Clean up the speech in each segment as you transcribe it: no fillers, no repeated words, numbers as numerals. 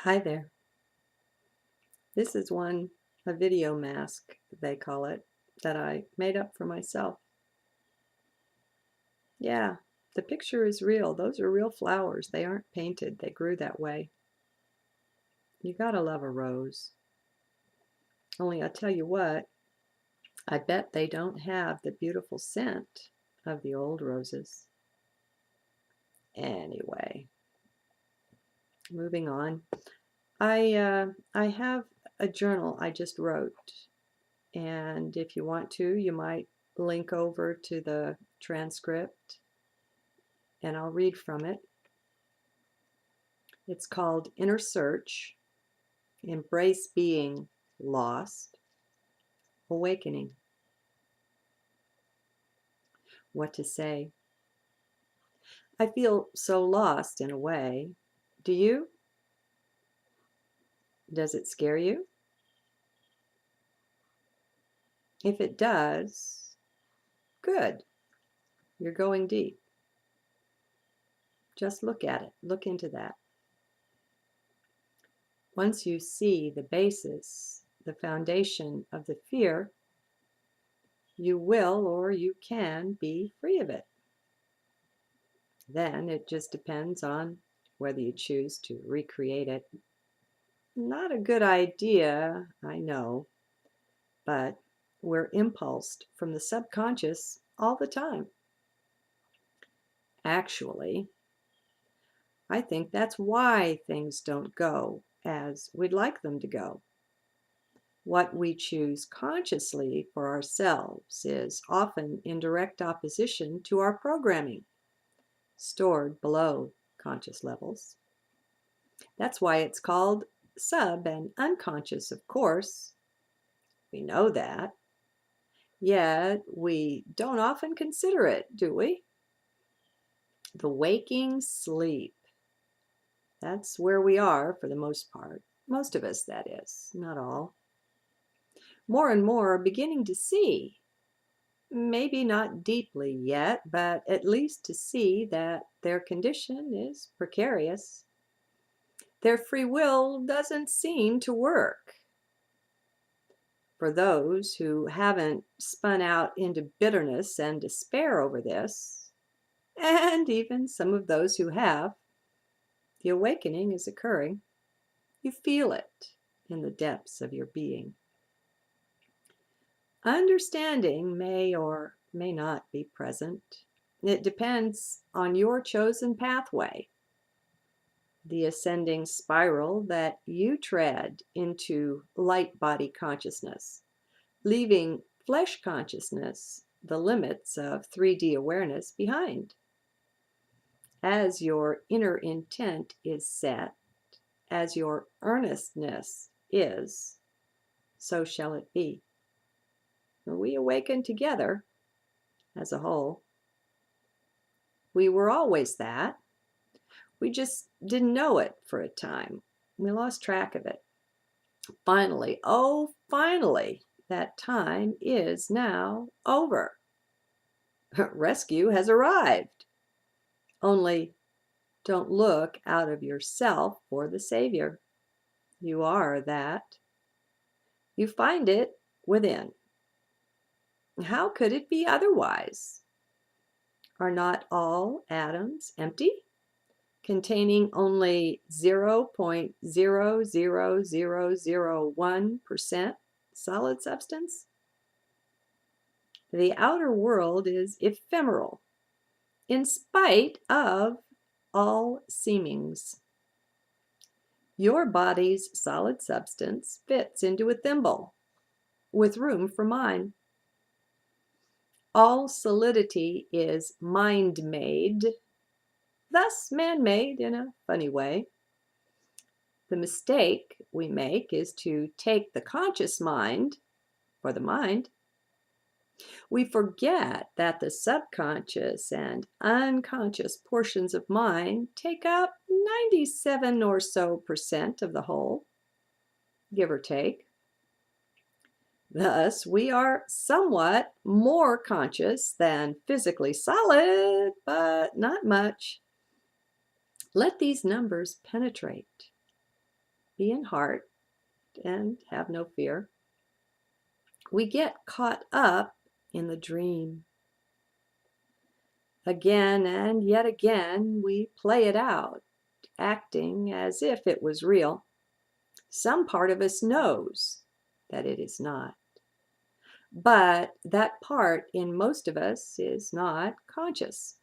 Hi there. This is a video mask, they call it, that I made up for myself. Yeah, the picture is real. Those are real flowers. They aren't painted. They grew that way. You gotta love a rose. Only I'll tell you what, I bet they don't have the beautiful scent of the old roses. Anyway, moving on. I have a journal I just wrote. And if you want to, you might link over to the transcript and I'll read from it. It's called Inner Search, Embrace Being Lost, Awakening. What to say? I feel so lost in a way. Do you? Does it scare you? If it does, good. You're going deep. Just look at it. Look into that. Once you see the basis, the foundation of the fear, you will or you can be free of it. Then it just depends on whether you choose to recreate it. Not a good idea, I know, but we're impulsed from the subconscious all the time. Actually, I think that's why things don't go as we'd like them to go. What we choose consciously for ourselves is often in direct opposition to our programming, stored below conscious levels. That's why it's called sub and unconscious, of course. We know that. Yet we don't often consider it, do we? The waking sleep. That's where we are for the most part. Most of us, that is, not all. More and more are beginning to see, maybe not deeply yet, but at least to see that their condition is precarious. Their free will doesn't seem to work. For those who haven't spun out into bitterness and despair over this, and even some of those who have, the awakening is occurring. You feel it in the depths of your being. Understanding may or may not be present. It depends on your chosen pathway, the ascending spiral that you tread into light body consciousness, leaving flesh consciousness, the limits of 3D awareness, behind. As your inner intent is set, as your earnestness is, so shall it be. We awaken together as a whole. We were always that. We just didn't know it for a time. We lost track of it. Finally, oh, finally, that time is now over. Rescue has arrived. Only don't look out of yourself for the Savior. You are that. You find it within. How could it be otherwise? Are not all atoms empty, containing only 0.00001% solid substance? The outer world is ephemeral, in spite of all seemings. Your body's solid substance fits into a thimble, with room for mine. All solidity is mind-made, thus man-made in a funny way. The mistake we make is to take the conscious mind for the mind. We forget that the subconscious and unconscious portions of mind take up 97 or so percent of the whole, give or take. Thus, we are somewhat more conscious than physically solid, but not much. Let these numbers penetrate. be in heart and have no fear. We get caught up in the dream. Again and yet again, we play it out, acting as if it was real. Some part of us knows that it is not. But that part in most of us is not conscious.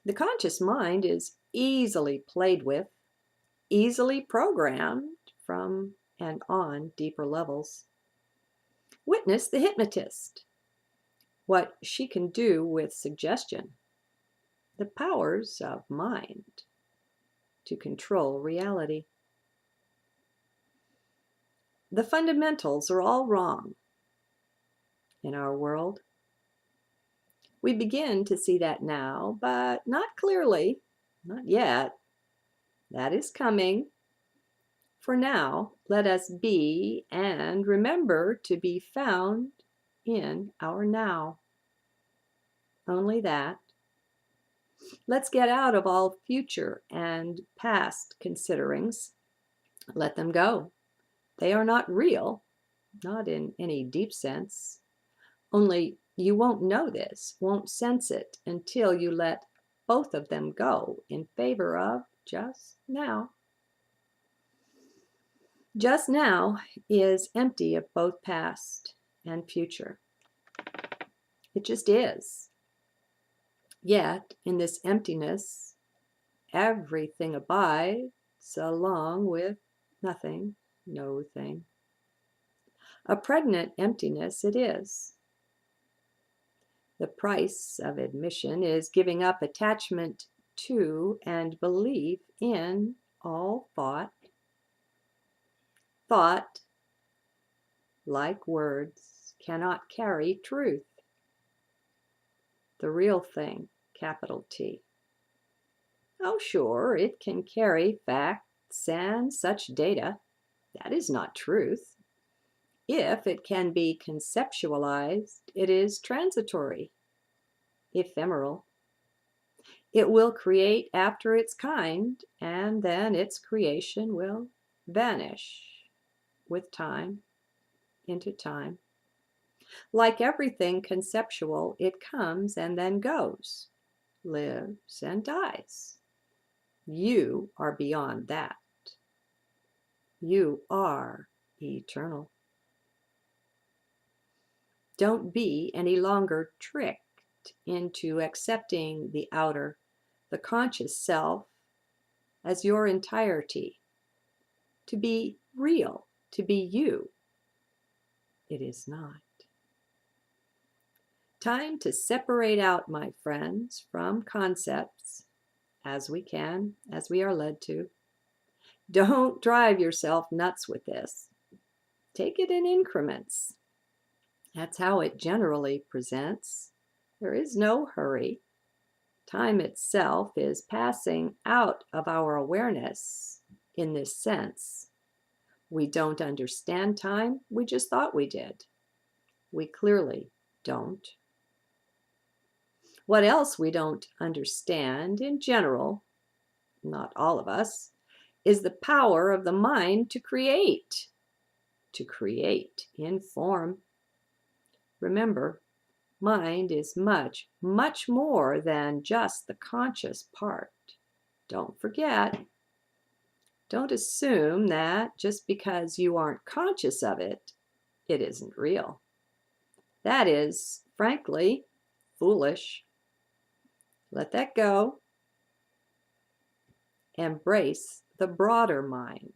The conscious mind is easily played with, easily programmed from and on deeper levels. Witness the hypnotist, what she can do with suggestion, the powers of mind to control reality. The fundamentals are all wrong in our world. We begin to see that now, but not clearly, not yet. That is coming. For now, let us be and remember to be found in our now. Only that. Let's get out of all future and past considerings. Let them go. They are not real, not in any deep sense. Only you won't know this, won't sense it until you let both of them go in favor of just now. Just now is empty of both past and future. It just is. Yet, in this emptiness, everything abides along with nothing, no thing. A pregnant emptiness it is. The price of admission is giving up attachment to and belief in all thought. Thought, like words, cannot carry truth. The real thing, capital T. Oh, sure, it can carry facts and such data. That is not truth. If it can be conceptualized, it is transitory, ephemeral. It will create after its kind, and then its creation will vanish with time, into time. Like everything conceptual, it comes and then goes, lives and dies. You are beyond that. You are eternal. Don't be any longer tricked into accepting the outer, the conscious self, as your entirety. To be real, to be you. It is not. Time to separate out, my friends, from concepts, as we can, as we are led to. Don't drive yourself nuts with this. Take it in increments. That's how it generally presents. There is no hurry. Time itself is passing out of our awareness in this sense. We don't understand time. We just thought we did. We clearly don't. What else we don't understand in general, not all of us, is the power of the mind to create in form. Remember, mind is much, much more than just the conscious part. Don't forget. Don't assume that just because you aren't conscious of it, it isn't real. That is, frankly, foolish. Let that go. Embrace the broader mind,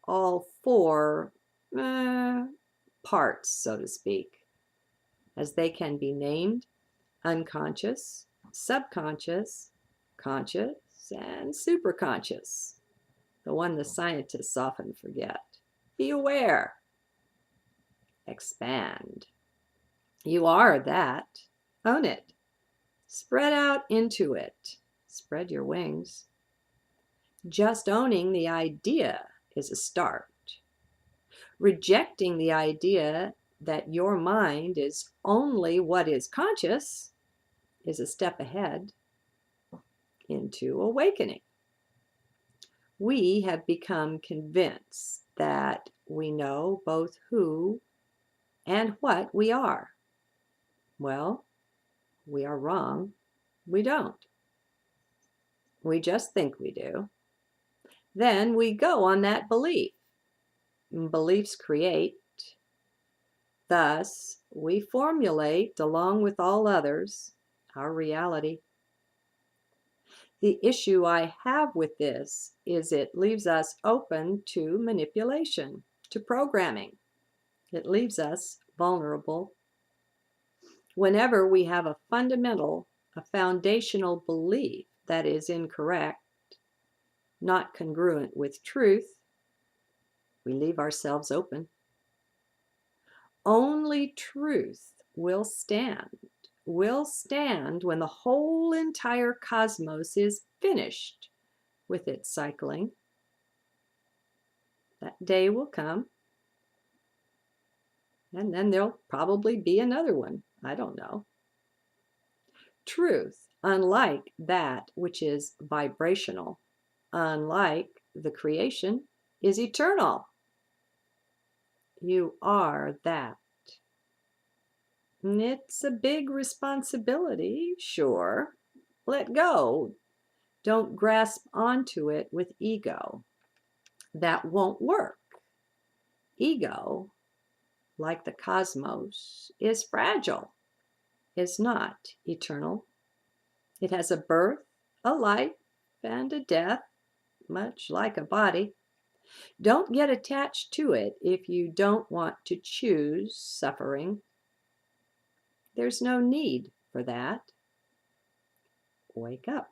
all four parts, so to speak, as they can be named: unconscious, subconscious, conscious, and superconscious, the one the scientists often forget. Be aware. Expand. You are that. Own it. Spread out into it. Spread your wings. Just owning the idea is a start. Rejecting the idea that your mind is only what is conscious is a step ahead into awakening. We have become convinced that we know both who and what we are. Well, we are wrong. We don't. We just think we do. Then we go on that belief. Beliefs create. Thus, we formulate, along with all others, our reality. The issue I have with this is it leaves us open to manipulation, to programming. It leaves us vulnerable. Whenever we have a foundational belief that is incorrect, not congruent with truth, we leave ourselves open. Only truth will stand when the whole entire cosmos is finished with its cycling. That day will come, and then there'll probably be another one. I don't know. Truth, unlike that which is vibrational, unlike the creation, is eternal. You are that. It's a big responsibility, sure. Let go. Don't grasp onto it with ego. That won't work. Ego, like the cosmos, is fragile, is not eternal. It has a birth, a life, and a death, much like a body. Don't get attached to it if you don't want to choose suffering. There's no need for that. Wake up.